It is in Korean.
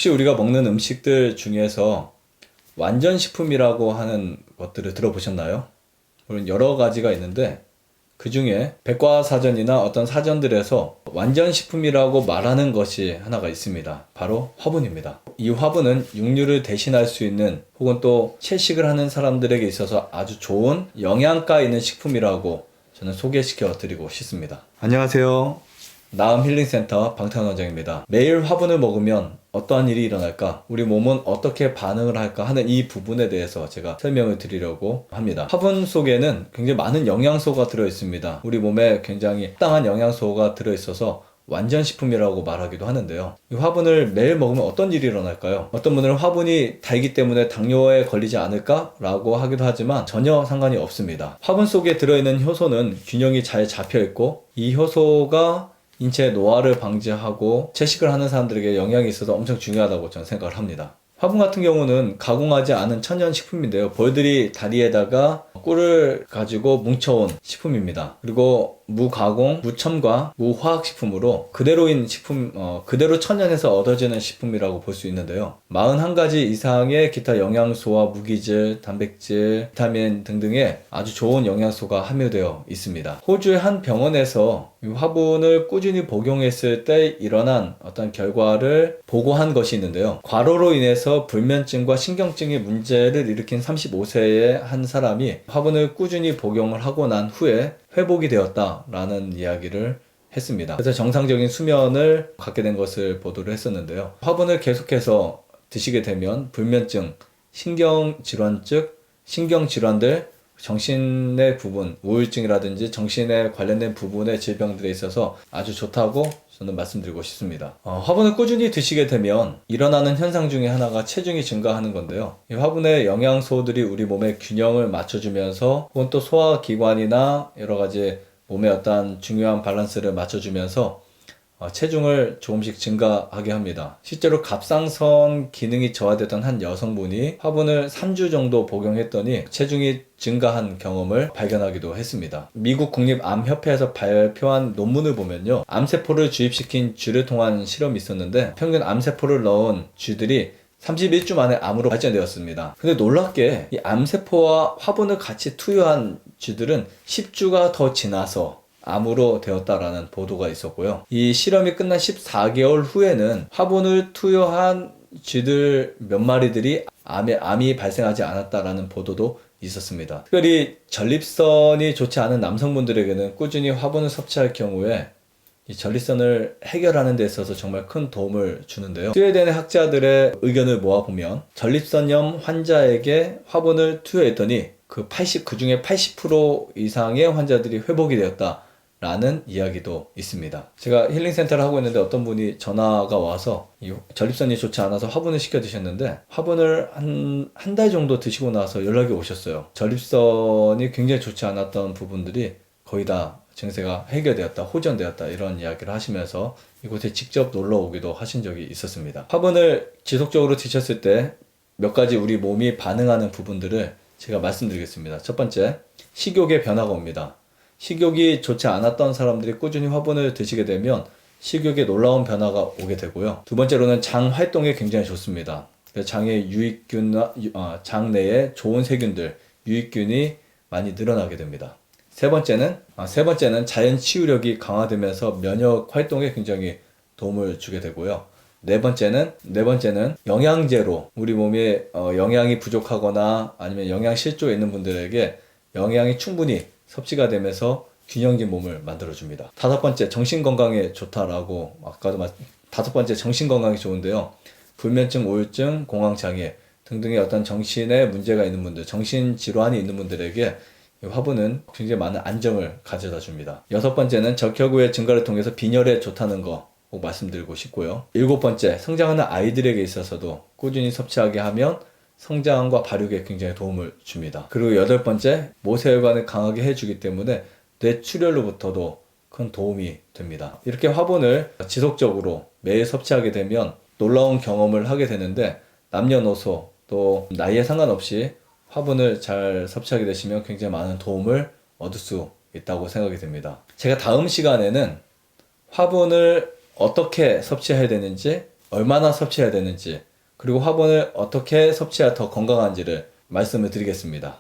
혹시 우리가 먹는 음식들 중에서 완전식품이라고 하는 것들을 들어보셨나요? 물론 여러 가지가 있는데 그 중에 백과사전이나 어떤 사전들에서 완전식품이라고 말하는 것이 하나가 있습니다. 바로 화분입니다. 이 화분은 육류를 대신할 수 있는 혹은 또 채식을 하는 사람들에게 있어서 아주 좋은 영양가 있는 식품이라고 저는 소개시켜 드리고 싶습니다. 안녕하세요. 나음 힐링센터 방탄원장입니다. 매일 화분을 먹으면 어떠한 일이 일어날까? 우리 몸은 어떻게 반응을 할까? 하는 이 부분에 대해서 제가 설명을 드리려고 합니다. 화분 속에는 굉장히 많은 영양소가 들어있습니다. 우리 몸에 굉장히 합당한 영양소가 들어있어서 완전식품이라고 말하기도 하는데요. 이 화분을 매일 먹으면 어떤 일이 일어날까요? 어떤 분들은 화분이 달기 때문에 당뇨에 걸리지 않을까? 라고 하기도 하지만 전혀 상관이 없습니다. 화분 속에 들어있는 효소는 균형이 잘 잡혀있고 이 효소가 인체 노화를 방지하고 채식을 하는 사람들에게 영향이 있어서 엄청 중요하다고 저는 생각을 합니다. 화분 같은 경우는 가공하지 않은 천연식품인데요. 벌들이 다리에다가 꿀을 가지고 뭉쳐온 식품입니다. 그리고 무가공, 무첨가, 무화학식품으로 그대로인 식품, 그대로 천연에서 얻어지는 식품이라고 볼 수 있는데요. 41가지 이상의 기타 영양소와 무기질, 단백질, 비타민 등등의 아주 좋은 영양소가 함유되어 있습니다. 호주의 한 병원에서 이 화분을 꾸준히 복용했을 때 일어난 어떤 결과를 보고한 것이 있는데요. 과로로 인해서 불면증과 신경증의 문제를 일으킨 35세의 한 사람이 화분을 꾸준히 복용을 하고 난 후에 회복이 되었다라는 이야기를 했습니다. 그래서 정상적인 수면을 갖게 된 것을 보도를 했었는데요. 화분을 계속해서 드시게 되면 불면증, 신경질환증, 신경질환들, 정신의 부분, 우울증이라든지 정신에 관련된 부분의 질병들에 있어서 아주 좋다고 저는 말씀드리고 싶습니다. 화분을 꾸준히 드시게 되면 일어나는 현상 중에 하나가 체중이 증가하는 건데요. 이 화분의 영양소들이 우리 몸의 균형을 맞춰주면서 혹은 또 소화기관이나 여러가지 몸의 어떤 중요한 밸런스를 맞춰주면서 체중을 조금씩 증가하게 합니다. 실제로 갑상선 기능이 저하됐던 한 여성분이 화분을 3주 정도 복용했더니 체중이 증가한 경험을 발견하기도 했습니다. 미국 국립암협회에서 발표한 논문을 보면요, 암세포를 주입시킨 쥐를 통한 실험이 있었는데 평균 암세포를 넣은 쥐들이 31주 만에 암으로 발전되었습니다. 근데 놀랍게 이 암세포와 화분을 같이 투여한 쥐들은 10주가 더 지나서 암으로 되었다라는 보도가 있었고요. 이 실험이 끝난 14개월 후에는 화분을 투여한 쥐들 몇 마리들이 암이 발생하지 않았다라는 보도도 있었습니다. 특별히 전립선이 좋지 않은 남성분들에게는 꾸준히 화분을 섭취할 경우에 이 전립선을 해결하는 데 있어서 정말 큰 도움을 주는데요. 스웨덴의 학자들의 의견을 모아보면 전립선염 환자에게 화분을 투여했더니 그 중에 80% 이상의 환자들이 회복이 되었다 라는 이야기도 있습니다. 제가 힐링센터를 하고 있는데 어떤 분이 전화가 와서 전립선이 좋지 않아서 화분을 시켜 드셨는데 화분을 한 달 정도 드시고 나서 연락이 오셨어요. 전립선이 굉장히 좋지 않았던 부분들이 거의 다 증세가 해결되었다, 호전되었다 이런 이야기를 하시면서 이곳에 직접 놀러 오기도 하신 적이 있었습니다. 화분을 지속적으로 드셨을 때 몇 가지 우리 몸이 반응하는 부분들을 제가 말씀드리겠습니다. 첫 번째, 식욕의 변화가 옵니다. 식욕이 좋지 않았던 사람들이 꾸준히 화분을 드시게 되면 식욕에 놀라운 변화가 오게 되고요. 두 번째로는 장 활동에 굉장히 좋습니다. 장의 장 내에 좋은 세균들, 유익균이 많이 늘어나게 됩니다. 세 번째는 자연 치유력이 강화되면서 면역 활동에 굉장히 도움을 주게 되고요. 네 번째는 영양제로 우리 몸에 영양이 부족하거나 아니면 영양 실조에 있는 분들에게 영양이 충분히 섭취가 되면서 균형진 몸을 만들어줍니다. 다섯 번째, 정신건강에 좋다라고 다섯 번째, 정신건강이 좋은데요. 불면증, 우울증, 공황장애 등등의 어떤 정신에 문제가 있는 분들, 정신질환이 있는 분들에게 화분은 굉장히 많은 안정을 가져다 줍니다. 여섯 번째는 적혈구의 증가를 통해서 빈혈에 좋다는 거 꼭 말씀드리고 싶고요. 일곱 번째, 성장하는 아이들에게 있어서도 꾸준히 섭취하게 하면 성장과 발육에 굉장히 도움을 줍니다. 그리고 여덟 번째, 모세혈관을 강하게 해주기 때문에 뇌출혈로부터도 큰 도움이 됩니다. 이렇게 화분을 지속적으로 매일 섭취하게 되면 놀라운 경험을 하게 되는데 남녀노소 또 나이에 상관없이 화분을 잘 섭취하게 되시면 굉장히 많은 도움을 얻을 수 있다고 생각이 됩니다. 제가 다음 시간에는 화분을 어떻게 섭취해야 되는지, 얼마나 섭취해야 되는지, 그리고 화분을 어떻게 섭취해야 더 건강한지를 말씀을 드리겠습니다.